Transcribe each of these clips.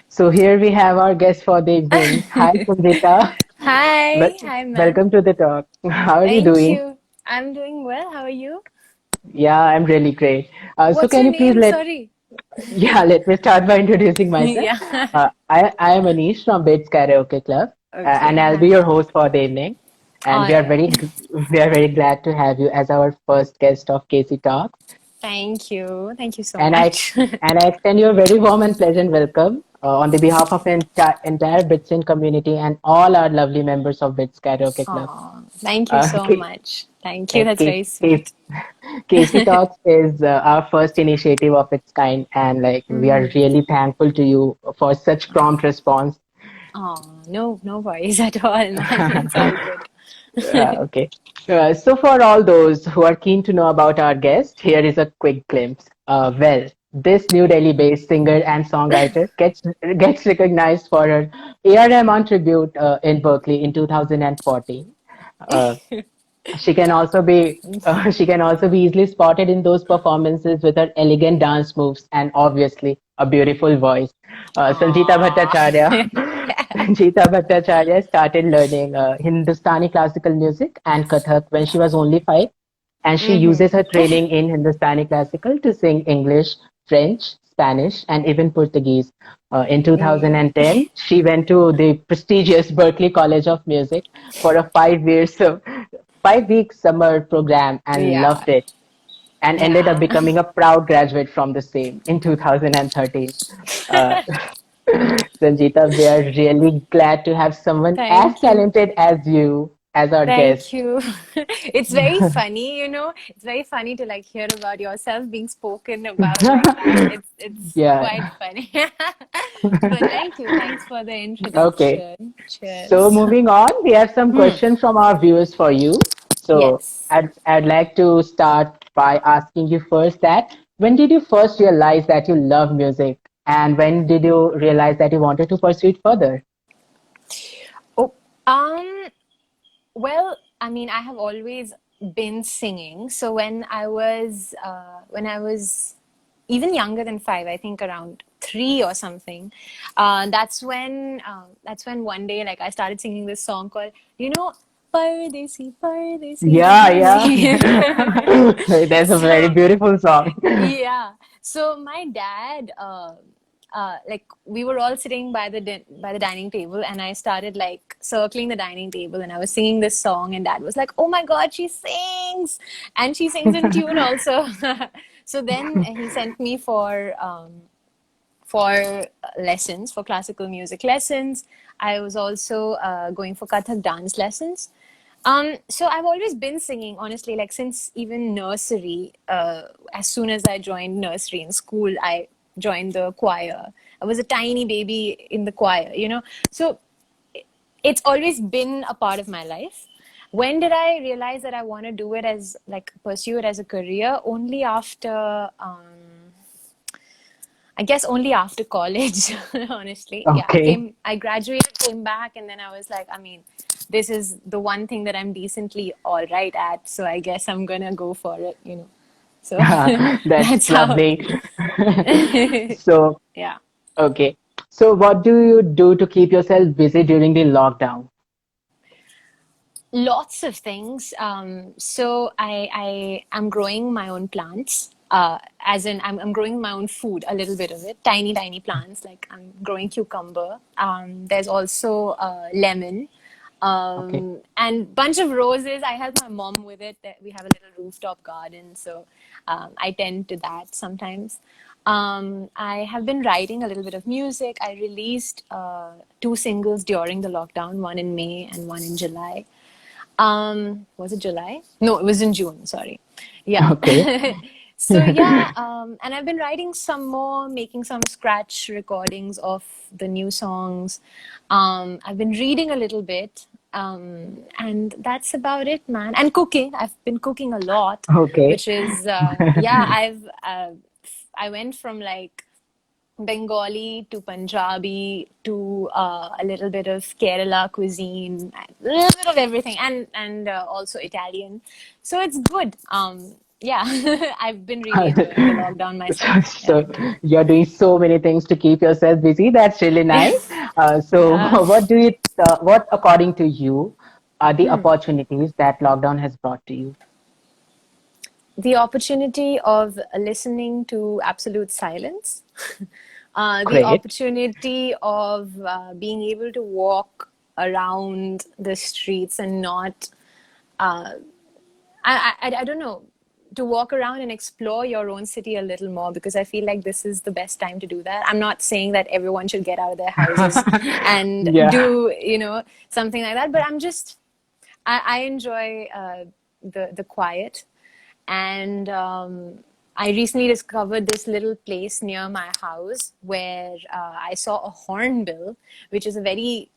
So here we have our guest for the evening. Hi, Sanjeeta. Hi, Wel- hi, ma'am. Welcome to the talk. How are you Thank doing? you. I'm doing well. How are you? Yeah, I'm really great. So What's can your you please name? Sorry. let me start by introducing myself. Yeah. I am Anish from Bits Karaoke Club, and Okay. I'll be Hi. your host for the evening. And All right. we are very glad to have you as our first guest of Casey Talks. Thank you. Thank you so And I much. and I extend you a very warm and pleasant welcome on the behalf of entire Bitsin community and all our lovely members of Bits Karaoke Club. Oh, thank you Uh, so K- much. Thank you. That's K- very K- sweet. Casey Talks is our first initiative of its kind, and like we are really thankful to you for such prompt response. Oh, no worries at all, man. It's all good. Okay. So, for all those who are keen to know about our guest, here is a quick glimpse. This New Delhi-based singer and songwriter gets recognized for her A.R. Rahman tribute in Berkeley in 2014. Uh, she can also be easily spotted in those performances with her elegant dance moves and obviously a beautiful voice. Sanjeeta Aw. Bhattacharya Sanjeeta Bhattacharya started learning Hindustani classical music and Kathak when she was only 5, and she uses her training in Hindustani classical to sing English, French, Spanish, and even Portuguese. In Mm. 2010, she went to the prestigious Berklee College of Music for a 5 week summer program and Yeah. loved it, and ended up Yeah. becoming a proud graduate from the same in 2013. Uh, Sanjeeta, we are really glad to have someone as Thank you. talented as you as our Thank guest. you. It's very funny, It's very funny to like hear about yourself being spoken about like that. It's quite Yeah. funny. But thank you. Thanks for the Okay. introduction. So Cheers. moving on, we have some questions from our viewers for you. So Yes. I'd like to start by asking you first that when did you first realize that you love music, and when did you realize that you wanted to pursue it further? Oh, well, I mean, I have always been singing. So when I was even younger than 5, I think around 3 or something, that's when one day like I started singing this song called, Pardesi, Pardesi Yeah, Rajani. yeah. That's a very So beautiful song. yeah. So my dad, like we were all sitting by the dining table, and I started like circling the dining table, and I was singing this song, and Dad was like, "Oh my God, she sings, and she sings in tune also." So then he sent me for lessons, for classical music lessons. I was also going for Kathak dance lessons. So I've always been singing, honestly, like since even nursery. As soon as I joined nursery in school, I joined the choir. I was a tiny baby in the choir. So it's always been a part of my life. When did I realize that I want to do it as like pursue it as a career? Only after I guess only after college, honestly. Yeah, Okay. I graduated, came back, and then I was like, I mean, this is the one thing that I'm decently all right at, so I guess I'm gonna go for it. So That's that's how. lovely. So, Yeah. okay. So, what do you do to keep yourself busy during the lockdown? Lots of things. So I am growing my own plants. As in, I'm growing my own food, a little bit of it, tiny, tiny plants. Like I'm growing cucumber. There's also lemon, Okay. and bunch of roses. I help my mom with it. We have a little rooftop garden, so I tend to that sometimes. I have been writing a little bit of music. I released 2 singles during the lockdown, one in May and one in July. Was it July? No, it was in June, sorry. Yeah. Okay. So yeah, and I've been writing some more, making some scratch recordings of the new songs. I've been reading a little bit, and that's about it, man. And cooking. I've been cooking a lot, Okay. which is yeah. I went from like Bengali to Punjabi to a little bit of Kerala cuisine, a little bit of everything, and also Italian. So it's good. yeah, I've been really enjoying the lockdown So, myself. Yeah. so you're doing so many things to keep yourself busy. That's really nice. So, Yeah. what according to you, are the opportunities that lockdown has brought to you? The opportunity of listening to absolute silence, the Great. opportunity of being able to walk around the streets and not, I don't know, to walk around and explore your own city a little more, because I feel like this is the best time to do that. I'm not saying that everyone should get out of their houses and Yeah. do, something like that, but I enjoy the quiet. And I recently discovered this little place near my house where I saw a hornbill, which is a very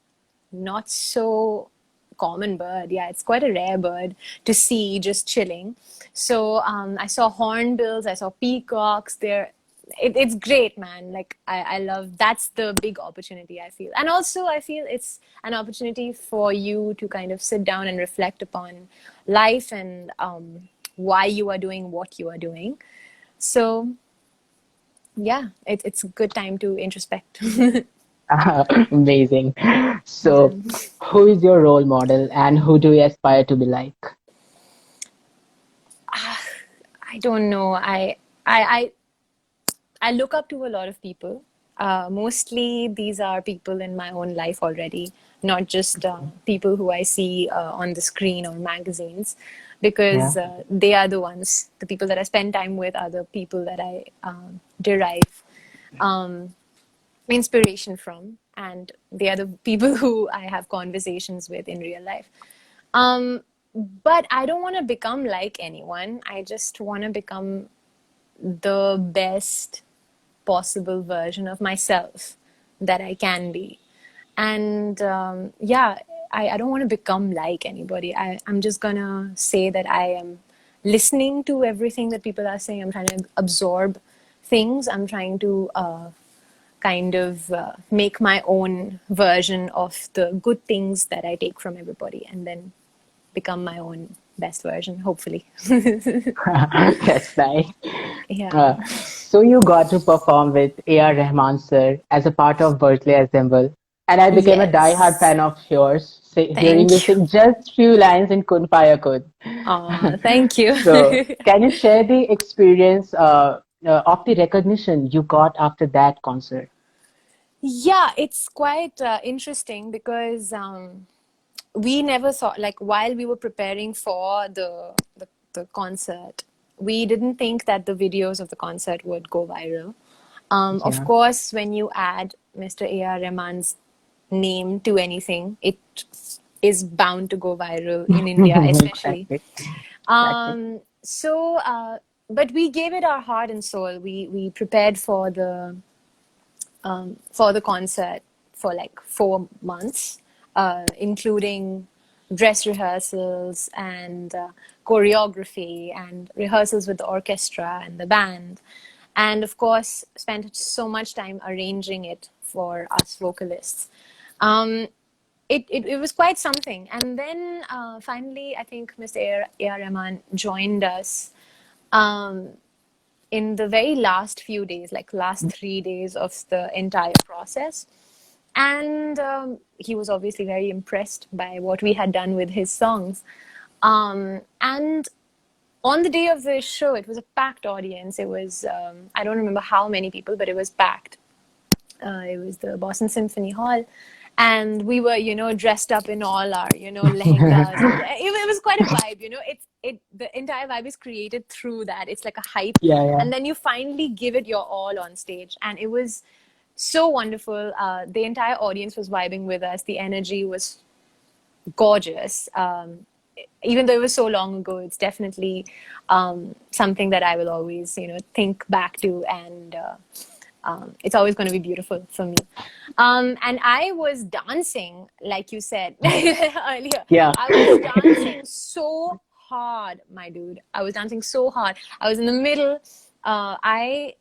not so common bird. Yeah, it's quite a rare bird to see just chilling. So I saw hornbills, I saw peacocks. It's great, man. Like I love, that's the big opportunity I feel. And also I feel it's an opportunity for you to kind of sit down and reflect upon life and why you are doing what you are doing. So yeah, it's a good time to introspect. Amazing. Yeah. So, who is your role model and who do you aspire to be like? I don't know. I I look up to a lot of people. Mostly these are people in my own life already, not just people who I see on the screen or magazines, Yeah. because they are the ones, the people that I spend time with are the people that I derive inspiration from, and they are the people who I have conversations with in real life. Um, but I don't want to become like anyone. I just want to become the best possible version of myself that I can be. And yeah, I don't want to become like anybody. I'm just gonna say that I am listening to everything that people are saying. I'm trying to absorb things. I'm trying to kind of make my own version of the good things that I take from everybody, and then become my own best version, hopefully. That's nice. Yeah. Uh, so you got to perform with A.R. Rahman sir as a part of Birthday Assemble, and I became a die-hard Yes. fan of yours, hearing you Thank you. sing just few lines in Kun Faya Kun. Thank you. So can you share the experience of the recognition you got after that concert? Yeah, it's quite interesting because we never thought, like, while we were preparing for the concert, we didn't think that the videos of the concert would go viral. Of Yeah. course, when you add Mr. A.R. Rahman's name to anything, it is bound to go viral in India, especially. Exactly. Exactly. So, but we gave it our heart and soul. We prepared for the concert for like 4 months, including dress rehearsals and choreography and rehearsals with the orchestra and the band. And of course, spent so much time arranging it for us vocalists. Um, it was quite something. And then finally, I think Mr. A.R. Rahman joined us in the very last few days, like last 3 days of the entire process. And he was obviously very impressed by what we had done with his songs. And on the day of the show, it was a packed audience. It was, I don't remember how many people, but it was packed. It was the Boston Symphony Hall. And we were, dressed up in all our, lehengas. And it was quite a vibe, the entire vibe is created through that. It's like a hype. Yeah, yeah. And then you finally give it your all on stage. And it was so wonderful. The entire audience was vibing with us. The energy was gorgeous. Even though it was so long ago, it's definitely something that I will always, think back to, and it's always going to be beautiful for me. And I was dancing, like you said earlier. Yeah. I was dancing so hard, my dude. I was dancing so hard. I was in the middle. I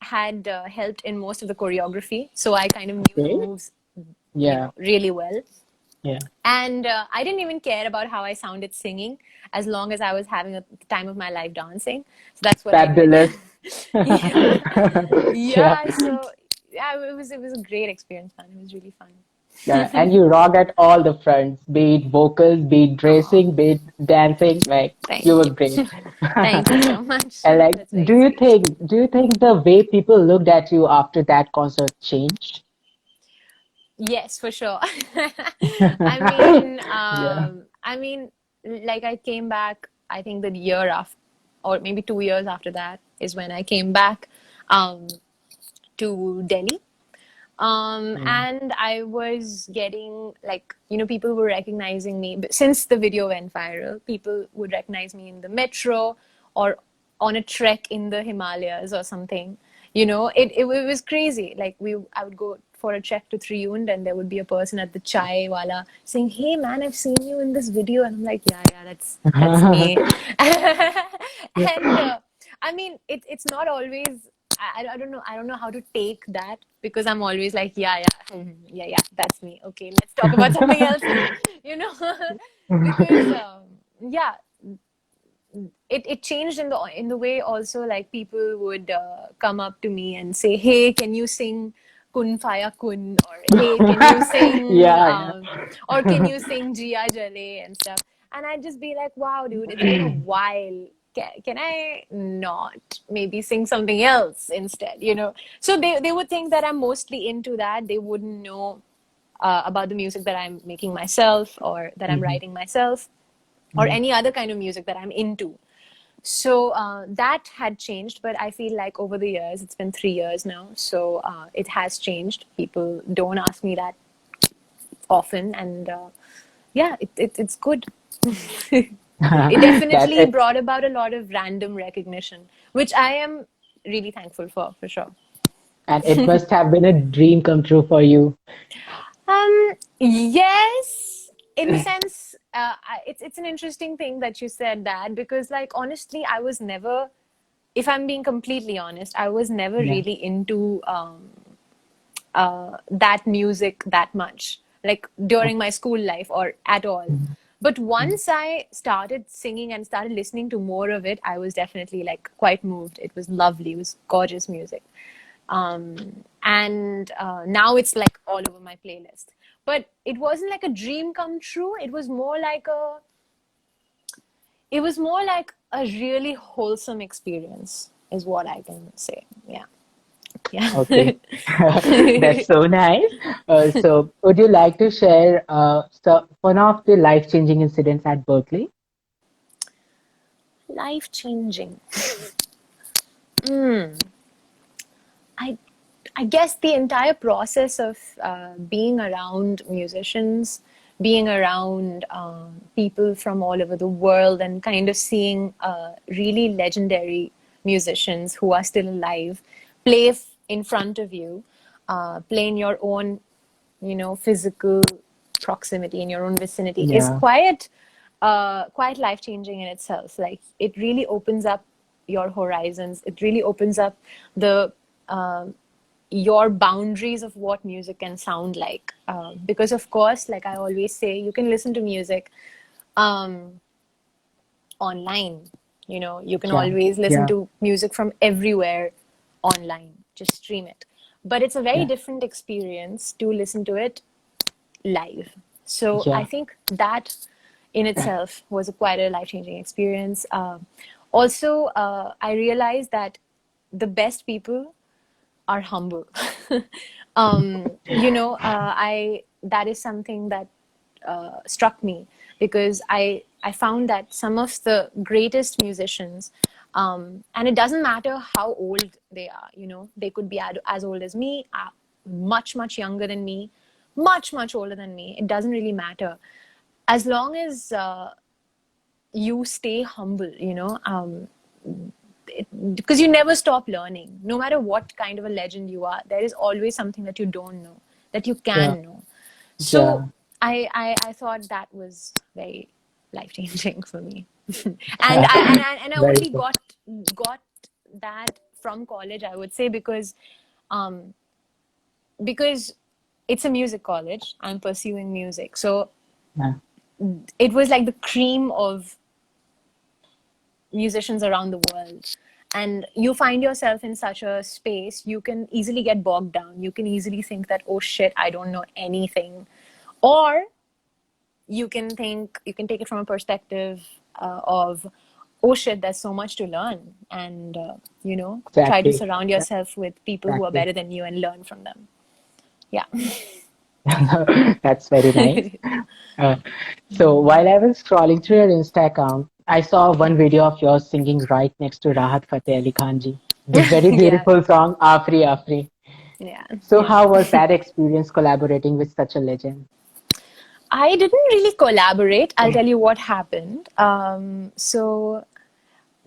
had helped in most of the choreography, so I kind of knew the Okay. moves, Yeah. really well. Yeah. And I didn't even care about how I sounded singing, as long as I was having a time of my life dancing. So that's what I did. Fabulous. Yeah, Yeah. yeah. So yeah, it was a great experience, man. It was really fun. Yeah, and you rock at all the fronts, be it vocals, be it Oh, dressing, be it dancing. Like you thank were you. great. Thank you so much. And like, That's very sweet. do you think the way people looked at you after that concert changed? Yes, for sure. I mean, Yeah. like I came back, I think the year after, or maybe 2 years after that is when I came back um, to Delhi. Mm. And I was getting like, people were recognizing me. But since the video went viral, people would recognize me in the metro or on a trek in the Himalayas or something. It was crazy. Like I would go for a trek to Triund, and there would be a person at the chai wala saying, "Hey man, I've seen you in this video," and I'm like, "Yeah, yeah, that's me." And it's not always. I don't know how to take that, because I'm always like, yeah, yeah, yeah, yeah, that's me. Okay, let's talk about something else now, you know, because yeah, it changed in the way also, like people would come up to me and say, "Hey, can you sing Kun Faya Kun?" or "Hey, can you sing Yeah, or can you sing Jia Jale?" and stuff. And I'd just be like, "Wow, dude, it's been a while. Can I not maybe sing something else instead?" So they would think that I'm mostly into that. They wouldn't know about the music that I'm making myself, or that I'm yeah. writing myself, or any other kind of music that I'm into. So that had changed, but I feel like over the years, it's been 3 years now, so it has changed. People don't ask me that often, and yeah, it's good. It That definitely brought about a lot of random recognition, which I am really thankful for sure. and it must have been a dream come true for you. Yes, in the sense, it's an interesting thing that you said that, because, like, honestly, I was never, if I'm being completely honest, I was never Yeah. really into that music that much, like during Okay. my school life or at all. Mhm. But Mhm. once I started singing and started listening to more of it, I was definitely like quite moved. It was lovely. It was gorgeous music. And now it's like all over my playlist. But it wasn't like a dream come true. It was more like a really wholesome experience, is what I can say. Yeah. Yeah. Okay. That's so nice. So, would you like to share one of the life-changing incidents at Berkeley? Life changing. I I guess the entire process of being around musicians, being around people from all over the world, and kind of seeing really legendary musicians who are still alive play in front of you, play in your own, physical proximity, in your own vicinity, is Yeah. quite life changing in itself. Like, it really opens up your horizons. It really opens up the your boundaries of what music can sound like. Because, of course, like I always say, you can listen to music um, online. You can Yeah. always listen Yeah. to music from everywhere online. Just stream it. But it's a very Yeah. different experience to listen to it live. So I Yeah. think that in itself was quite a life changing experience. Also, I realized that the best people are humble. I that is something that struck me, because I found that some of the greatest musicians, and it doesn't matter how old they are. They could be as old as me, much younger than me, much older than me. It doesn't really matter, as long as you stay humble. Because you never stop learning. No matter what kind of a legend you are, there is always something that you don't know, that you Yeah. can know. So Yeah. I thought that was very life changing for me. And I Very only good. got that from college, I would say, because um, because it's a music college. I'm pursuing music. So Yeah. it was like the cream of musicians around the world. And you find yourself in such a space, you can easily get bogged down. You can easily think that, oh shit, I don't know anything. Or you can take it from a perspective of, oh shit, there's so much to learn. And, try to Exactly. surround yourself with people who are Exactly. better than you and learn from them. Yeah. That's very nice. Uh, so while I was scrolling through your Insta account, I saw Yeah. one video of yours singing right next to Rahat Fateh Ali Khan ji, the very Yeah. beautiful song Afri Afri. Yeah. So Yeah. how was that experience collaborating with such a legend? I didn't really collaborate. I'll tell you what happened.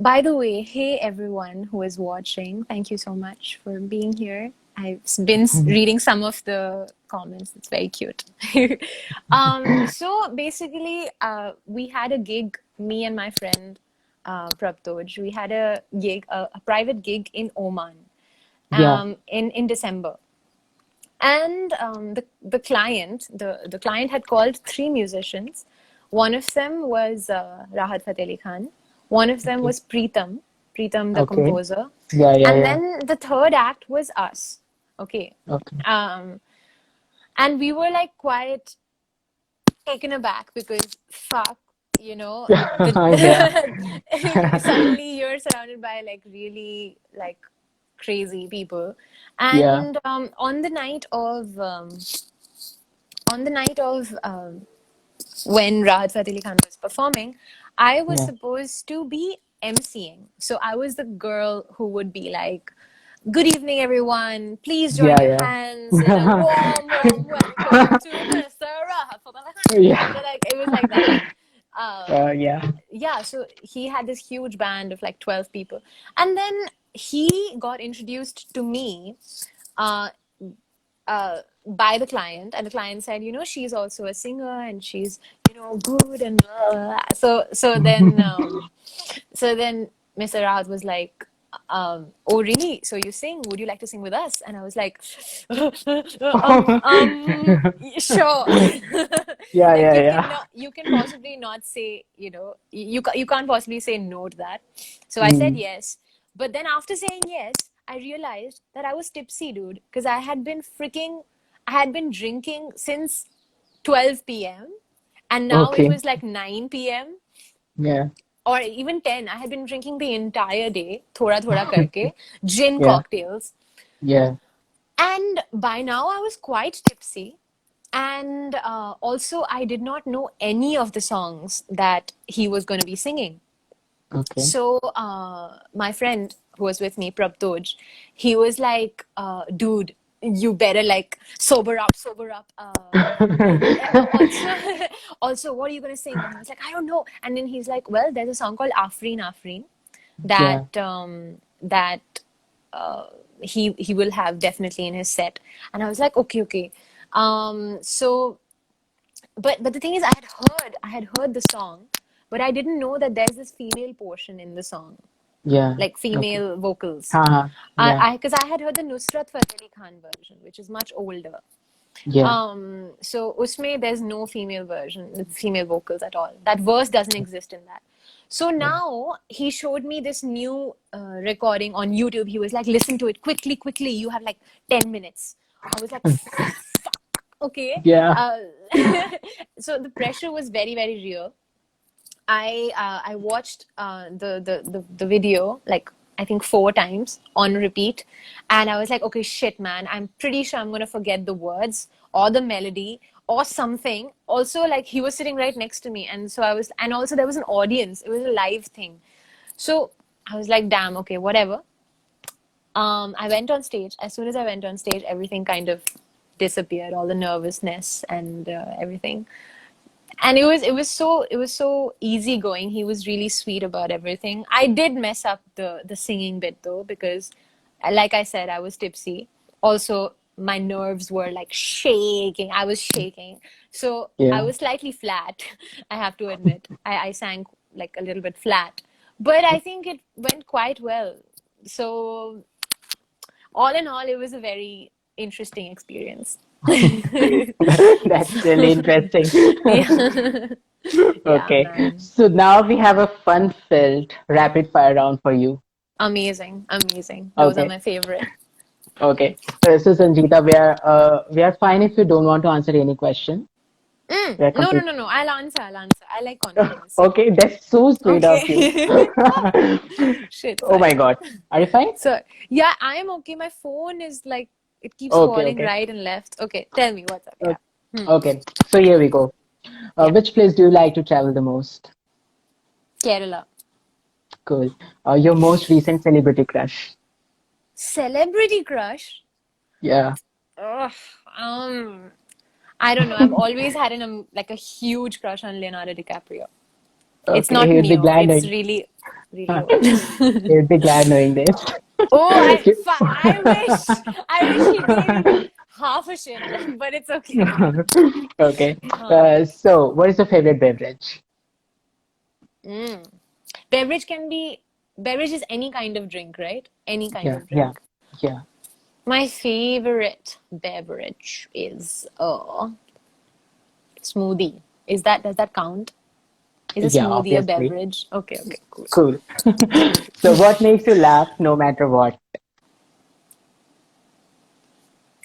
By the way, hey everyone who is watching, thank you so much for being here. I've been reading some of the comments. It's very cute. So basically, we had a gig, me and my friend Prabtoj. We had a gig, a private gig in Oman Yeah. in December. And the client had called three musicians. One of them was Rahat Fateh Ali Khan. One of them Okay. was Pritam the Okay. composer, Yeah. Yeah. and Yeah. then the third act was us. Okay, Okay. um, and we were like quite taken aback because fuck, Yeah. suddenly you're surrounded by like really like crazy people, Yeah. and on the night of when Rahat Fateh Ali Khan was performing, I was Yeah. supposed to be emceeing. So I was the girl who would be like, "Good evening, everyone. Please join your Yeah. hands in a Yeah. warm, warm welcome to Mr. Rahat Fateh Ali Khan." Yeah. So like it was like that. Um, Yeah. yeah, so he had this huge band of like 12 people, and then he got introduced to me uh, by the client, and the client said, she's also a singer and she's, good and blah, blah, blah. So then Mr. Rahat was like, oh really? So you sing? Would you like to sing with us? And I was like, sure. Yeah. Like Yeah. you Yeah. cannot, you can possibly not say, you can't possibly say no to that. So I said Mm. yes. But then after saying yes, I realized that I was tipsy, dude, because I had been drinking since 12 p.m. and now it Okay. was like 9 p.m. Yeah. or even 10. I had been drinking the entire day, thoda thoda karke, gin Yeah. cocktails. Yeah. And by now I was quite tipsy. And also, I did not know any of the songs that he was going to be singing. Okay. So my friend who was with me, Prabtoj, he was like, dude, you better like sober up, sober up. Also, also, what are you gonna sing? And I was like, I don't know. And then he's like, well, there's a song called Afreen Afreen Yeah. that he will have definitely in his set. And I was like, okay, okay. So but the thing is, I had heard the song, but I didn't know that there's this female portion in the song, Yeah. like Okay. female vocals. Uh-huh. Yeah. Because I had heard the Nusrat Fateh Ali Khan version, which is much older. Yeah. So usme there's no female version, female vocals at all. That verse doesn't exist in that. So Yeah. now he showed me this new recording on YouTube. He was like, "Listen to it quickly, quickly. You have like 10 minutes." I was like, okay. Yeah. Uh, so the pressure was very, very real. I watched the video like I think 4 times on repeat, and I was like, okay, shit, man, I'm pretty sure I'm gonna forget the words or the melody or something. Also, like he was sitting right next to me, and also there was an audience. It was a live thing, so I was like, damn, okay, whatever. I went on stage. As soon as I went on stage, everything kind of disappeared, all the nervousness and everything. And it was so easygoing. He was really sweet about everything. I did mess up the singing bit though because, like I said, I was tipsy. Also, my nerves were like shaking. I was shaking, so I Yeah. was slightly flat. I have to admit, I sang like a little bit flat, but I think it went quite well. So all in all, it was a very interesting experience. That's really interesting. Yeah. Yeah, Okay, man. so now we have a fun-filled rapid fire round for you. Amazing. Amazing. Those are Okay, my favorite. okay. So Sanjeeta, we are fine if you don't want to answer any question. We are No, no, complete. no, no. I'll answer. I'll answer. I like confidence. Okay, that's so sweet of you. Okay. Shit, Oh my fine. God, are you fine? So, yeah, I am okay. My phone is like, it keeps Okay, falling okay, right and left. Okay, tell me what's up. Yeah. okay. Okay. So here we go. Yeah. Which place do you like to travel the most? Kerala. Cool. Your most recent celebrity crush? Celebrity crush? Yeah. Ugh, um, I don't know. I've always had like a huge crush on Leonardo DiCaprio. It's Okay, not he would be new. glad It's knowing. really, really old. He would be glad knowing this. Oh, I wish he gave even half a shit, but it's okay. Okay. Huh. So, what is your favorite beverage? Mm. Beverage can be, beverage is any kind of drink, right? Any kind Yeah, of yeah, drink. yeah. My favorite beverage is smoothie. Does that count? Is a Yeah, smoothie a obviously. beverage? Okay, okay, cool. Cool. So, Smoothie. what makes you laugh no matter what?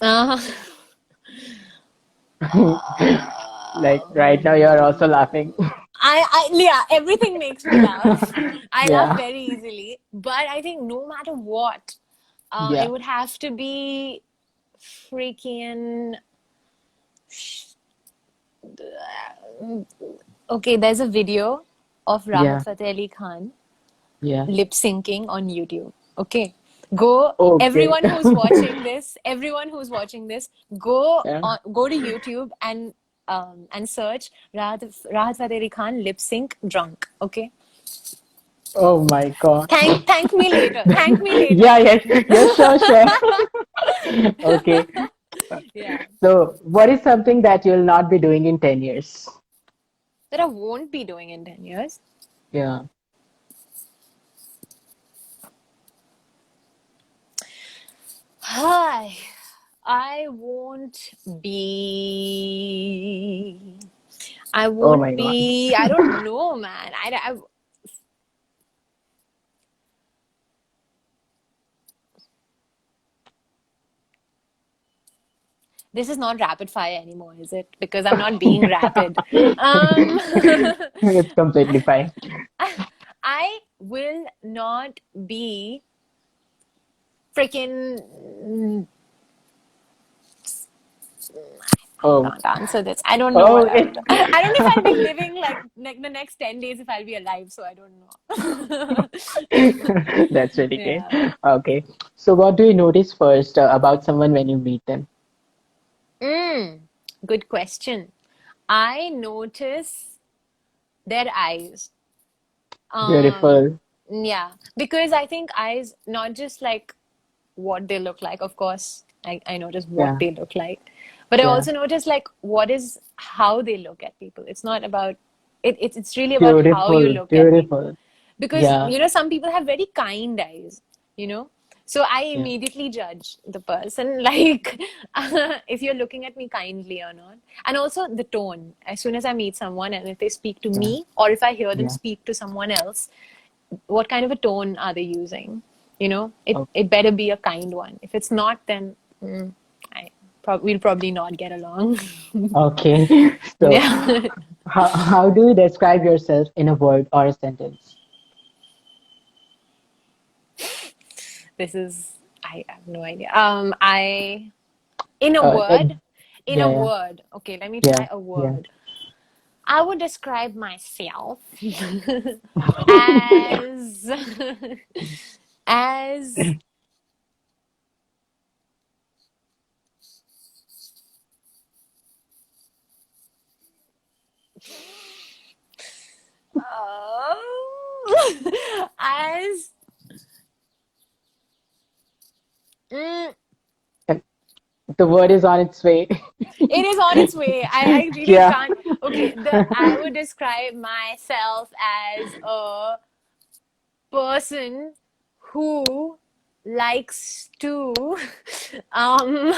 Uh, Like right now, you're also laughing. yeah, everything makes me laugh. I laugh Yeah, very easily, but I think no matter what, it yeah, would have to be freaking. Okay, there's a video of yeah, Rahat Fateh Ali Khan yeah. lip syncing on YouTube. Okay. Go, Okay. everyone who's watching this, go Yeah. on, go to YouTube and search Rahat Fateh Ali Khan lip sync drunk. Okay. Oh my God. Thank me later. Thank me later. Yeah, yes, yes, sure, sure. Okay. Yeah. So, what is something that you'll not be doing in 10 years? That I won't be doing in 10 years. Yeah. Hi. I won't be. I Oh my won't God. be. I don't know, man. This is not rapid fire anymore, is it? Because I'm not being rapid. Um, It's completely fine. I will not be freaking. I Oh, can't answer this. I don't know oh, what I don't know if I'll be living like the next 10 days if I'll be alive, so I don't know. that's really great. Yeah. Okay. So, what do you notice first about someone when you meet them? Mm, good question. I notice their eyes. Um, Beautiful. yeah, because I think eyes, not just like what they look like, of course, I notice what Yeah, they look like, but I yeah. also notice like how they look at people. It's not about it's really about how you Beautiful, look at people. beautiful. Because, Yeah, some people have very kind eyes, you know? So I yeah, immediately judge the person, like, if you're looking at me kindly or not. And also the tone. As soon as I meet someone and if they speak to yeah, me or if I hear them yeah. speak to someone else, what kind of a tone are they using? Oh, It better be a kind one. If it's not, then I we'll probably not get along. okay. So, Yeah. how do you describe yourself in a word or a sentence? This is, I have no idea. I In a Like, word, in a yeah, word. Okay, let me yeah, try a yeah, word. I would describe myself as as as mm, yeah. The word is on its way. it is on its way. I really Yeah. can't. Okay, the I would describe myself as a person who likes to um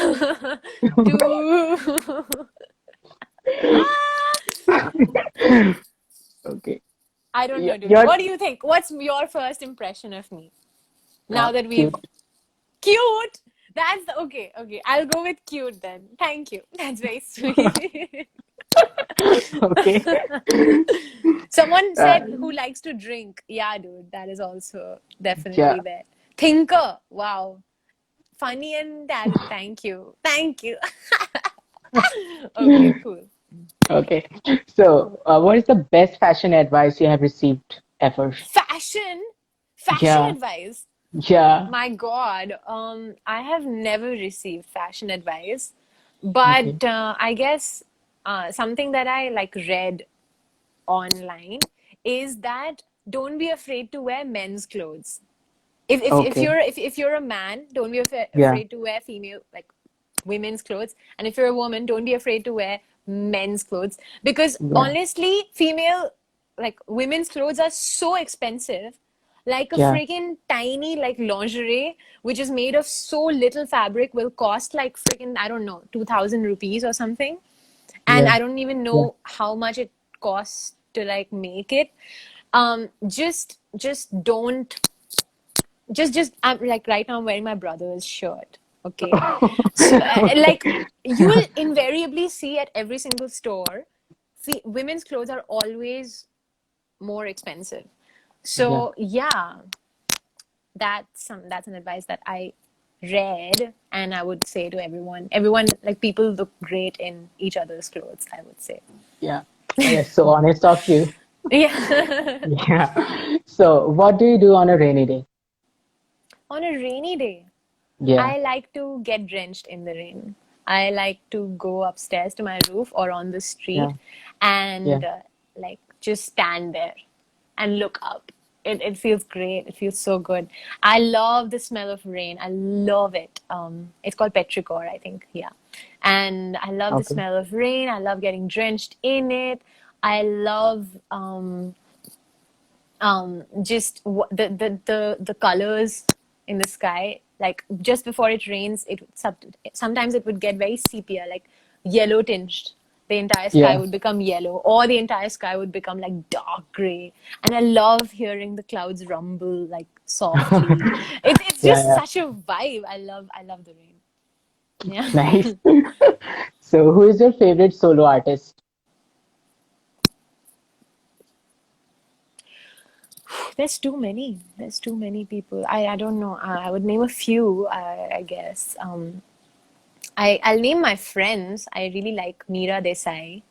do Okay. I don't know, dude. You're What do you think? What's your first impression of me now that we've cute. cute? That's okay. Okay, I'll go with cute then. Thank you. That's very sweet. Okay. Someone Uh, said who likes to drink. Yeah, dude, that is also yeah. definitely there. Thinker. Wow. Funny and talent. Thank you. Thank you. Okay, cool. Okay. So, what is the best fashion advice you have received ever? Fashion. Fashion Yeah. advice. Yeah. My God, I have never received fashion advice, Okay. but I guess something that I like read online is that don't be afraid to wear men's clothes. If Okay. if you're a man, don't be Yeah. afraid to wear female like women's clothes, and if you're a woman, don't be afraid to wear men's clothes because Yeah. honestly, female like women's clothes are so expensive. Like a Yeah. freaking tiny like lingerie, which is made of so little fabric, will cost like freaking I don't know 2,000 rupees or something, and Yeah. I don't even Yeah. know how much it costs to like make it. Just don't just I'm like right now I'm wearing my brother's shirt. Okay, so Okay. like you will invariably see at every single store, women's clothes are always more expensive. Yeah. So yeah, that's an advice that I read, and I would say to everyone. Everyone like people look great in each other's clothes. I would say. Yeah. That's so honest of you. Yeah. Yeah. So, what do you do on a rainy day? On a rainy day, Yeah. I like to get drenched in the rain. I like to go upstairs to my roof or on the Yeah. street and Yeah. like just stand there and look up. It feels great. It feels so good. I love the smell of rain. I love it. It's called petrichor, I think. Yeah. And I love the Okay. smell of rain. I love getting drenched in it. I love just the colors in the sky, like just before it rains sometimes it would get very sepia, like yellow tinged. The entire sky Yeah. would become yellow or the entire sky would become like dark gray, and I love hearing the clouds rumble like softly. It's Yeah. just Yeah. such a vibe. I love the rain. Yeah. Nice. So, who is your favorite solo artist? There's too many people. I don't know. I would name a few, I guess. I'll name my friends. I really like Meera Desai.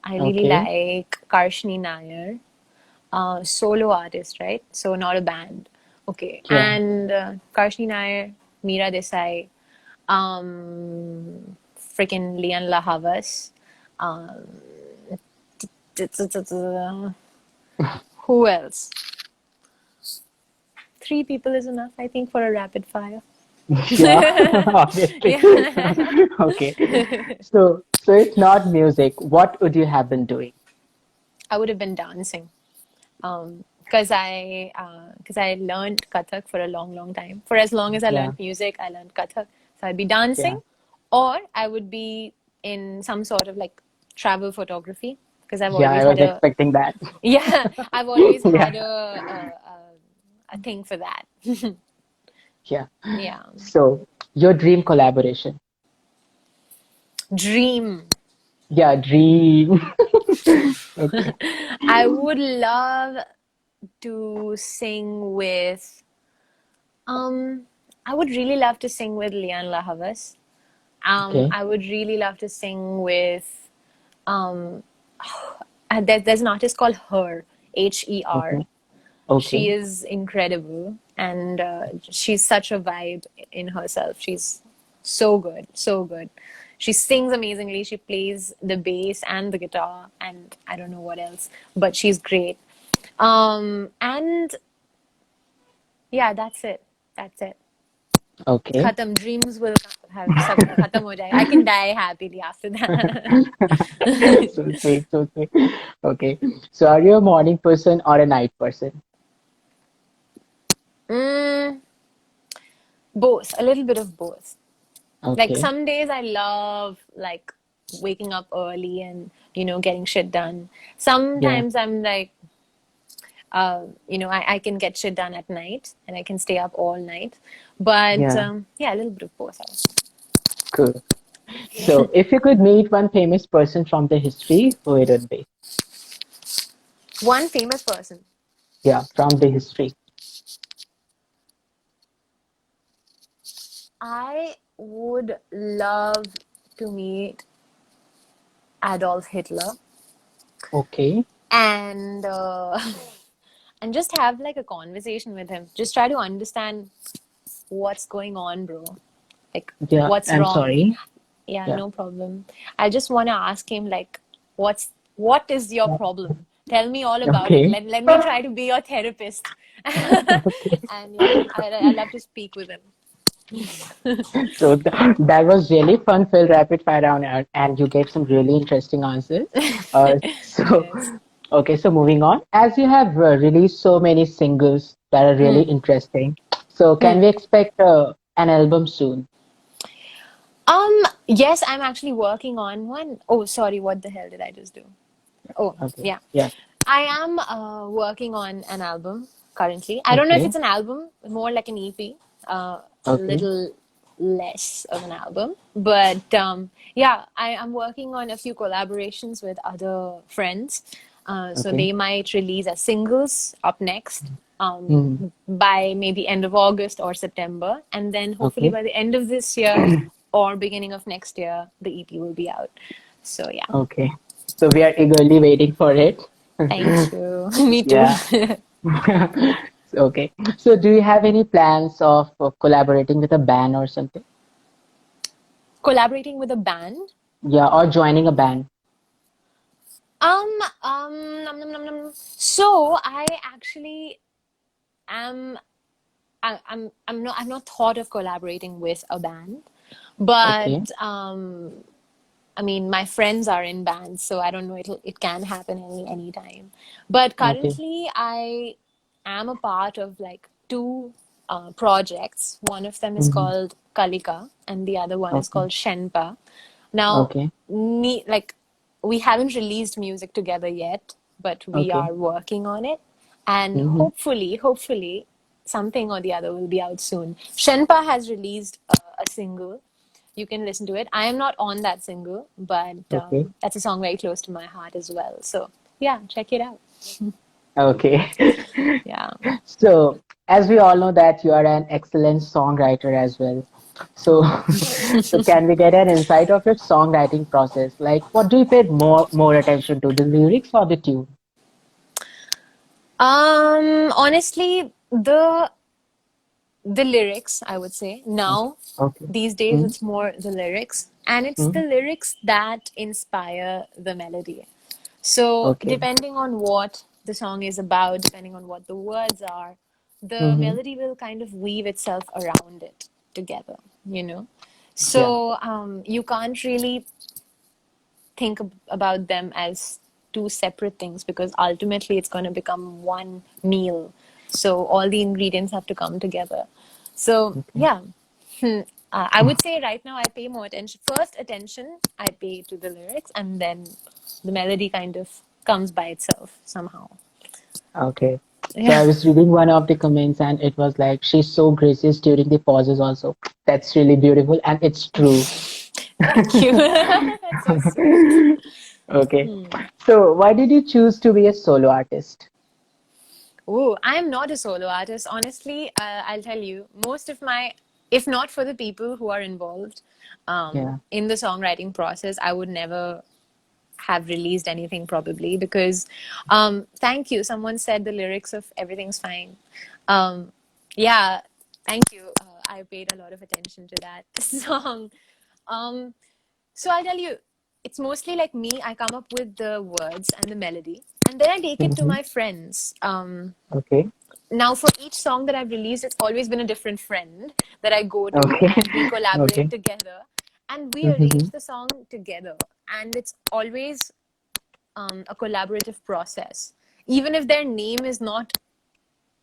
I really Okay. like Karshni Nair. Solo artist, right? So not a band. Okay. Yeah. And Karshni Nair, Meera Desai, freaking Lian Lahavas. Um, who else? Three people is enough, I think, for a rapid fire. Yeah. Obviously. Yeah. Okay. So if not music, what would you have been doing? I would have been dancing. Because I learned Kathak for a long, long time. For as long as I Yeah. learned music, I learned Kathak. So I'd be Yeah. dancing, or I would be in some sort of like travel photography because I've Yeah, always I had was a expecting that. yeah, I've always Yeah. had a thing for that. Yeah. Yeah, So your dream collaboration. dream. Yeah, dream. Okay. I would love to sing with. Um, I would really love to sing with Lian Lahavas. Okay. I would really love to sing with. Um, there's an artist called Her. Okay. She Okay. is incredible, and she's such a vibe in herself. She's so good, so good. She sings amazingly. She plays the bass and the guitar, and I don't know what else, but she's great. And yeah, that's it. That's it. Okay. Khatam. Dreams will have sab khatam ho jayega. I can die happily after that. So sweet, so sweet. Okay. So are you a morning person or a night person? mm, Both, a little bit of both. Like Okay. some days I love like waking up early and getting shit done. Yeah. Sometimes I'm like I can get shit done at night and I can stay up all night. But Yeah. yeah, a little bit of both. I would say. Cool. So, if you could meet one famous person from the history, who it would be? One famous person. Yeah, from the history. I would love to meet Adolf Hitler Okay. and and just have like a conversation with him. Just try to understand what's going on, bro. Like Yeah, what's I'm wrong. sorry. Yeah, Yeah. no problem. I just want to ask him like what is your problem? Tell me all about it. Okay. Let me try to be your therapist. Okay. And yeah, I love to speak with him. So that was really fun filled rapid fire round, and you gave some really interesting answers. So, Yes. okay, so moving on. As you have released so many singles that are really Hmm. interesting, so can Hmm. we expect an album soon? Yes, I'm actually working on one. Oh, sorry, what the hell did I just do? Oh, Okay. yeah. Yeah. I am working on an album currently. I don't know if Okay. it's an album, more like an EP, a Okay. little less of an album. But yeah, I am working on a few collaborations with other friends. So Okay. they might release as singles up next Hmm. by maybe end of August or September. And then hopefully Okay. by the end of this year or beginning of next year, the EP will be out. So yeah, Okay. So we are eagerly waiting for it. thank you. Me too. Yeah. Okay. So do you have any plans of collaborating with a band or something? Collaborating with a band. Yeah, or joining a band. So I actually am. I've not thought of collaborating with a band, but Okay. I mean, my friends are in bands, so I don't know. It can happen anytime. But Okay. currently, I am a part of like two projects. One of them is Hmm. called Kalika, and the other one is Okay. called Shenpa. Now, Okay. me like we haven't released music together yet, but we Okay. are working on it, and Hmm. hopefully, something or the other will be out soon. Shenpa has released a single. You can listen to it. I am not on that single, but Okay. that's a song very close to my heart as well. So yeah, check it out. Okay. Yeah. So, as we all know that you are an excellent songwriter as well. So, Oh. so can we get an insight of your songwriting process? Like, what do you pay more attention to, the lyrics or the tune? Honestly, the lyrics, I would say. Now, Okay. these days, Mm-hmm. it's more the lyrics, and it's the Mm-hmm. lyrics that inspire the melody. So, Okay. depending on what the song is about, depending on what the words are, the Mm-hmm. melody will kind of weave itself around it together, you know? Yeah. So, you can't really think about them as two separate things because ultimately it's going to become one meal. So, all the ingredients have to come together. So, Okay. yeah. I would say right now I pay more attention. First, attention I pay to the lyrics, and then the melody kind of comes by itself somehow. Okay. So Yeah. I was reading one of the comments and it was like, she's so gracious during the pauses also. That's really beautiful and it's true. Thank you. That's so sweet. Okay. So why did you choose to be a solo artist? Oh, I am not a solo artist. Honestly, I'll tell you, most of my, if not for the people who are involved Yeah. in the songwriting process, I would never have released anything probably because thank you, someone said the lyrics of Everything's Fine. um, yeah, thank you. I paid a lot of attention to that song. um, so I'll tell you, it's mostly like me. I come up with the words and the melody and then I take it to Mm-hmm. my friends. Okay. Now for each song that I've released, it's always been a different friend that I go to Okay. and we collaborate Okay. together and we Mm-hmm. arrange the song together, and it's always a collaborative process. Even if their name is not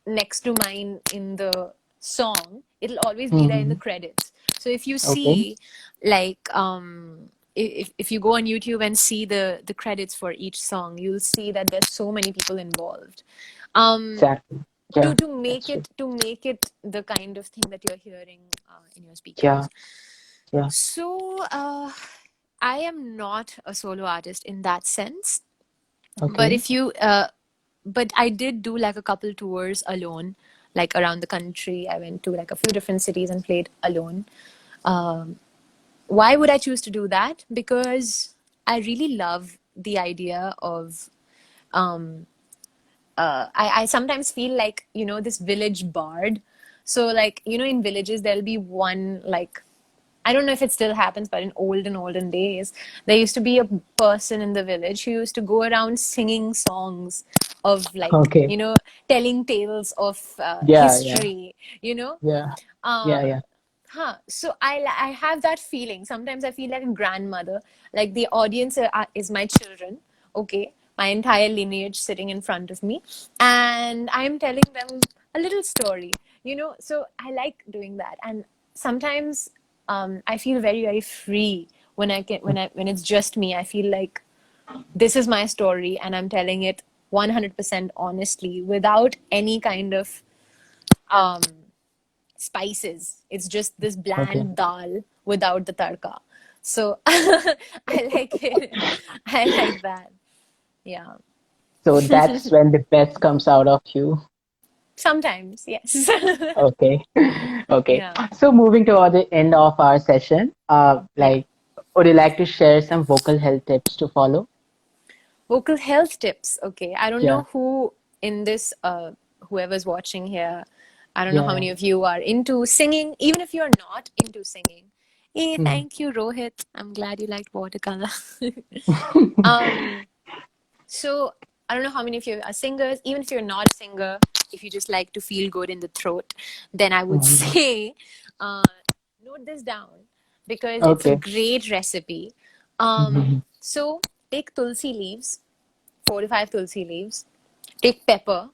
next to mine in the song, it'll always be there in the Mm-hmm. credits. So if you Okay. see, like, if you go on YouTube and see the credits for each song, you'll see that there's so many people involved. Um, Exactly. Yeah, to that's make true. it the kind of thing that you're hearing in your Yeah, speakers. yeah. So I am not a solo artist in that sense, but Okay. if you but I did do like a couple tours alone, like around the country. I went to like a few different cities and played alone. Why would I choose to do that? Because I really love the idea of I sometimes feel like, this village bard. So, like, in villages, there'll be one, like, I don't know if it still happens, but in olden days, there used to be a person in the village who used to go around singing songs of, like, Okay. telling tales of Yeah, yeah, history, you know. yeah, yeah, Uh, yeah. so I have that feeling. Sometimes I feel like a grandmother. Like the audience is my children. Okay, my entire lineage sitting in front of me, and I'm telling them a little story. So I like doing that, and sometimes I feel very free when when it's just me. I feel like this is my story, and I'm telling it 100% honestly, without any kind of um, spices. It's just this Okay. bland dal without the tadka. So I like it. I like that. Yeah. So that's when the best comes out of you. Sometimes, yes. Okay. Okay. Yeah. So moving toward the end of our session, Yeah. would you like to share some vocal health tips to follow? Vocal health tips. Okay. I don't Yeah. know who in this, whoever's watching here, I don't know how Yeah. many of you are into singing, even if you're not into singing. Hey, Mm. thank you, Rohit. I'm glad you liked watercolor. um, So I don't know how many of you are singers. Even if you're not a singer, if you just like to feel good in the throat, then I would Mhm. say uh, note this down because it's a Okay. great recipe. Mhm. So take tulsi leaves, 4 to 5 tulsi leaves. Take pepper,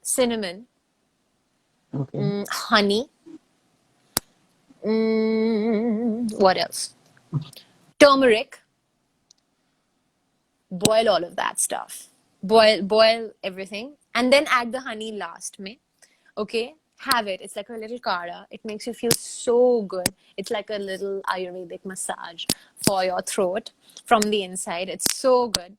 cinnamon, Okay. honey. What else? Turmeric. Boil all of that stuff. Boil everything, and then add the honey last. May okay, have it. It's like a little kara. It makes you feel so good. It's like a little Ayurvedic massage for your throat from the inside. It's so good.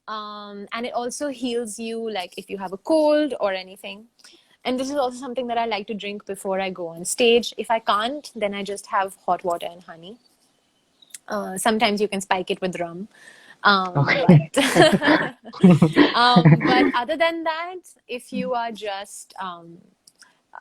And it also heals you, like if you have a cold or anything. And this is also something that I like to drink before I go on stage. If I can't, then I just have hot water and honey. Sometimes you can spike it with rum. Um, but Okay. but other than that, if you are just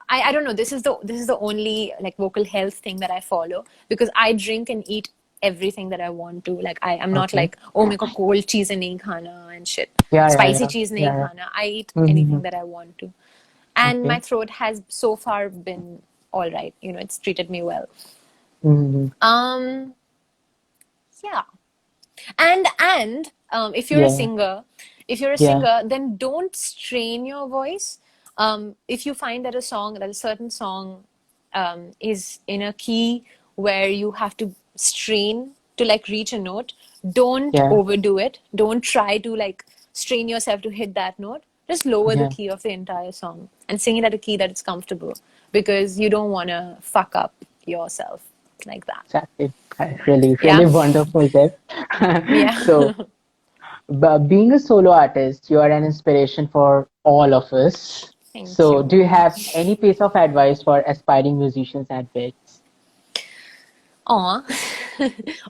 I don't know. This is the only like vocal health thing that I follow because I drink and eat everything that I want to. Like I'm not Okay. like, oh my god, cold cheese nahi khana and shit. Yeah, yeah, Spicy yeah. cheese nahi Yeah, yeah. khana. I eat anything Mhm. that I want to. And my Okay. throat has so far been all right. It's treated me well. Mhm. Um yeah. And if you're a Yeah, singer, yeah, then don't strain your voice. If you find that a certain song is in a key where you have to strain to like reach a note, don't yeah, overdo it. Don't try to like strain yourself to hit that note. Just lower the yeah. key of the entire song and sing it at a key that it's comfortable because you don't want to fuck up yourself like that. Exactly. Really, Yeah. really wonderful tip. Yeah. So, being a solo artist, you are an inspiration for all of us. Thank So, do you you. have any piece of advice for aspiring musicians and bits? Aw.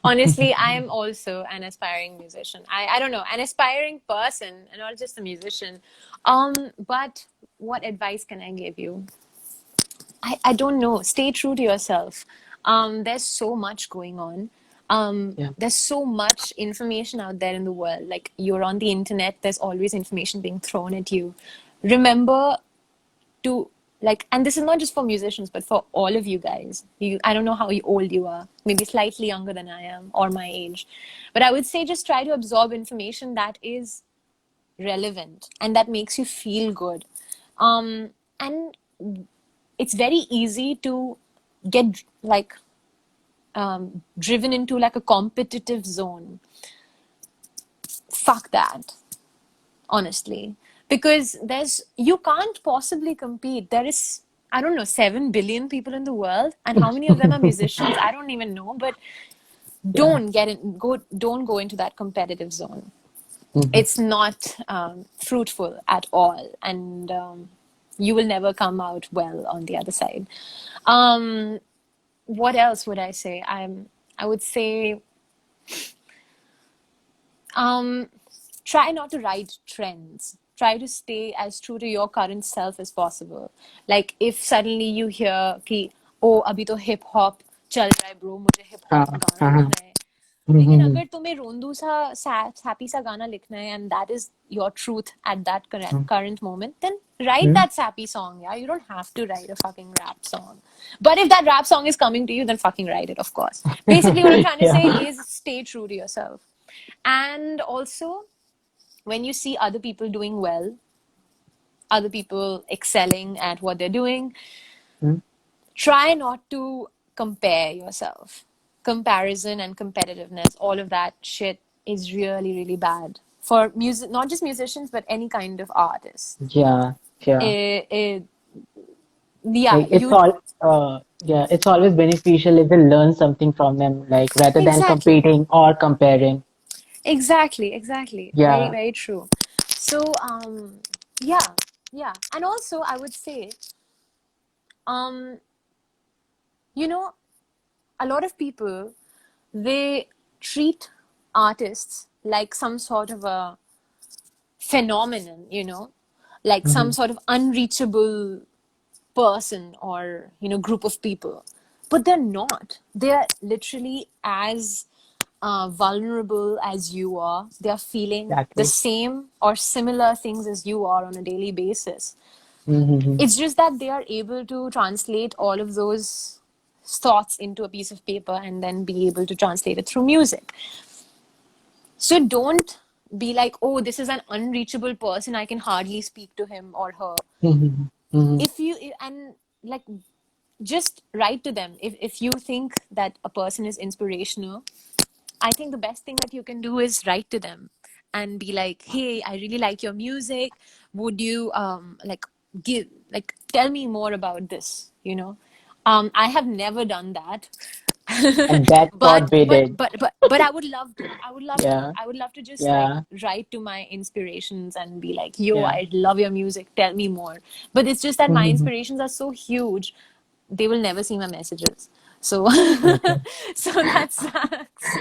Honestly, I am also an aspiring musician. I don't know, an aspiring person and not just a musician. But what advice can I give you? I don't know. Stay true to yourself. There's so much going on. Yeah, There's so much information out there in the world. Like you're on the internet, there's always information being thrown at you. Remember to like, and this is not just for musicians but for all of you guys. I don't know how old you are, maybe slightly younger than I am or my age, but I would say just try to absorb information that is relevant and that makes you feel good. And it's very easy to get like driven into like a competitive zone. Fuck that, honestly, because you can't possibly compete. There is, I don't know, 7 billion people in the world, and how many of them are musicians? I don't even know, but Yeah. don't go into that competitive zone. Mhm. It's not fruitful at all, and you will never come out well on the other side. Um, what else would I say? I would say um, try not to ride trends. Try to stay as true to your current self as possible. Like if suddenly you hear कि oh अभी तो hip hop चल रहा है bro, मुझे hip hop हाँ, गाना हाँ, लिखना है. लेकिन हम्म, अगर तुम्हें रोंदू सा हैप्पी सा गाना लिखना है and that is your truth at that hmm, current moment, then write hmm. that sappy song. Yeah, you don't have to write a fucking rap song. But if that rap song is coming to you, then fucking write it, of course. Basically, what I'm trying to say Yeah. is stay true to yourself. And also, when you see other people doing well, other people excelling at what they're doing, Mm. try not to compare yourself. Comparison and competitiveness, all of that shit is really, really bad for music, not just musicians, but any kind of artist. Yeah, yeah. It, yeah, Like it's you all, yeah, it's always beneficial if we learn something from them, like rather than exactly, competing or comparing. exactly. Very, Yeah. very true. So, yeah, yeah, and also I would say, um, you know, a lot of people, they treat artists like some sort of a phenomenon, like some Hmm. sort of unreachable person or, group of people. But they're not. They're literally as vulnerable as you are. They're feeling the Exactly. same or similar things as you are on a daily basis. Mm-hmm. It's just that they are able to translate all of those thoughts into a piece of paper and then be able to translate it through music. So don't be like, oh, this is an unreachable person. I can hardly speak to him or her. Hmm. Hmm. If you, and like, just write to them. If you think that a person is inspirational, I think the best thing that you can do is write to them and be like, "Hey, I really like your music. Would you like give like tell me more about this?" I have never done that. And that's but what we but did. but but I would love to. Yeah, I would love to just like yeah, write to my inspirations and be like, "Yo, yeah. I love your music. Tell me more." But it's just that my Hmm. inspirations are so huge, they will never see my messages. So Okay. so that sucks.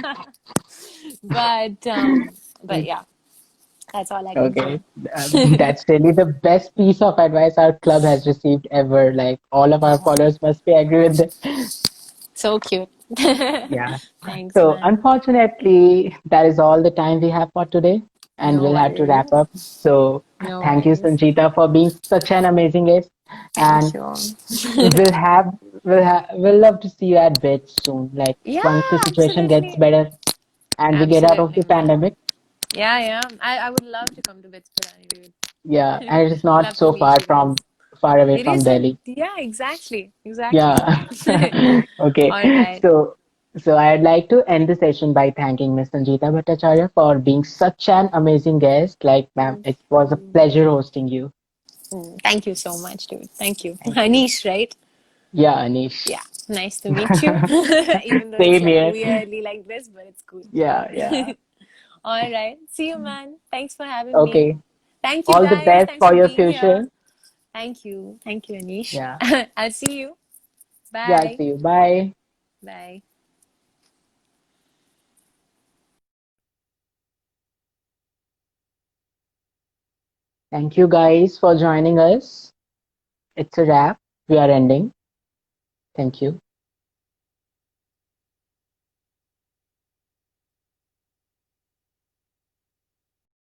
But yeah, that's all I can say. Okay. That's really the best piece of advice our club has received ever. Like all of our followers must be agree with this. So cute. Yeah. Thanks, So man. unfortunately, that is all the time we have for today, and No we'll have to wrap up. worries. So No thank you, worries. Sanjeeta, for being such an amazing guest, Thank and you. we'll have we'll love to see you at Bits soon. Like Yeah, once the situation gets absolutely. better and we get out of Absolutely, the man. pandemic. Yeah, yeah. I would love to come to Bitsburg, Yeah, dude. and it is not Love to so meet you guys. far away It from isn't. Delhi. Yeah, exactly. Exactly. Yeah. Okay. All right. So I'd like to end the session by thanking Ms. Sanjeeta Bhattacharya for being such an amazing guest. Like, ma'am, Thank it was a you. pleasure hosting you. Thank you so much, dude. Thank you. Thank you. Anish, right? Yeah, Anish. Yeah. Nice to meet you. Even though it's Same like here. weirdly like this, but it's cool. Yeah, yeah. All right. See you, man. Thanks for having me. Okay. Thank you, All the guys. best Thanks for for your being here. future. Thank you. Thank you, Anish. Yeah. I'll see you. Yeah, I'll Bye. see you. Bye. Bye. Thank you guys for joining us. It's a wrap. We are ending. Thank you.